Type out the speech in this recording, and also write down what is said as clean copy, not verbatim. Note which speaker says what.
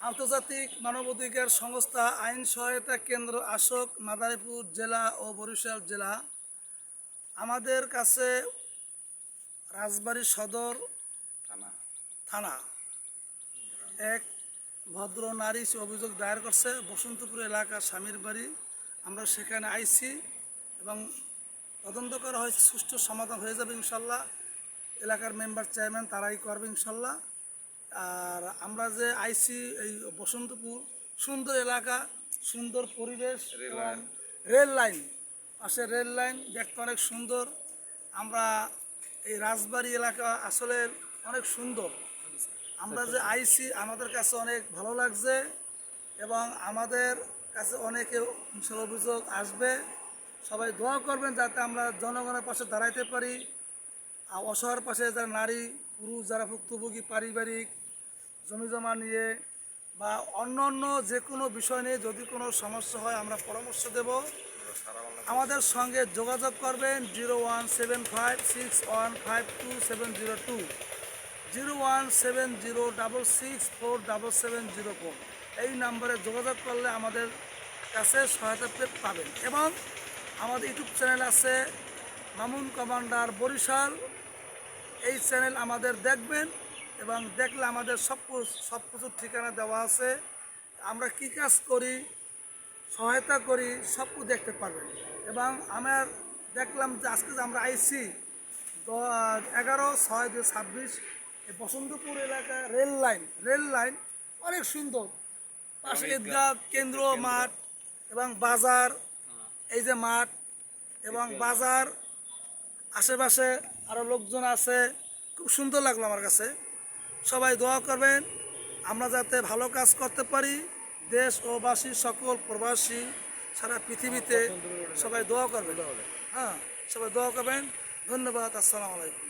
Speaker 1: আন্তর্জাতিক মানবাধিকার সংস্থা আইন সহায়তা কেন্দ্র আশোক মাদারীপুর জেলা ও বরিশাল জেলা আমাদের কাছে রাজবাড়ী সদর থানা এক ভদ্র নারী অভিযোগ দায়ের করছে বসন্তপুর এলাকার স্বামীর বাড়ি। আমরা সেখানে আইছি এবং তদন্ত করা হয়েছে, সুষ্ঠু সমাধান হয়ে যাবে ইনশাল্লাহ। এলাকার মেম্বার চেয়ারম্যান তারাই করবে ইনশাল্লাহ। আর আমরা যে আইসি এই বসন্তপুর সুন্দর এলাকা, সুন্দর পরিবেশ এবং রেল লাইন, পাশে রেল লাইন দেখতে অনেক সুন্দর। আমরা এই রাজবাড়ী এলাকা আসলে অনেক সুন্দর। আমরা যে আইসি আমাদের কাছে অনেক ভালো লাগছে এবং আমাদের কাছে অনেকে অভিযোগ আসবে। সবাই দোয়া করবেন যাতে আমরা জনগণের পাশে দাঁড়াইতে পারি। অসহায়ের পাশে যারা নারী পুরুষ যারা ভুক্তভোগী পারিবারিক জমি জমা নিয়ে বা অন্য অন্য যে কোনো বিষয় নিয়ে যদি কোনো সমস্যা হয় আমরা পরামর্শ দেব। আমাদের সঙ্গে যোগাযোগ করবেন 01756152702 01706647704 এই নম্বরে যোগাযোগ করলে আমাদের কাছে সহায়তা পাবেন। এবং আমাদের ইউটিউব চ্যানেল আছে মামুন কমান্ডার বরিশাল, এই চ্যানেল আমাদের দেখবেন এবং দেখলে আমাদের সব কিছুর ঠিকানা দেওয়া আছে। আমরা কী কাজ করি, সহায়তা করি, সব কিছু দেখতে পারবেন। এবং আমার দেখলাম যে আজকে যে আমরা আইসি 11/6/2026 এই বসন্তপুর এলাকা রেল লাইন অনেক সুন্দর। পাশে ঈদগাহ কেন্দ্র মাঠ এবং বাজার, এই যে মাঠ এবং বাজার আশেপাশে আরও লোকজন আছে, খুব সুন্দর লাগলো আমার কাছে। সবাই দোয়া করবেন আমরা যাতে ভালো কাজ করতে পারি। দেশ ও বাসী সকল প্রবাসী সারা পৃথিবীতে সবাই দোয়া করবেন। হ্যাঁ, সবাই দোয়া করবেন। ধন্যবাদ। আসসালামু আলাইকুম।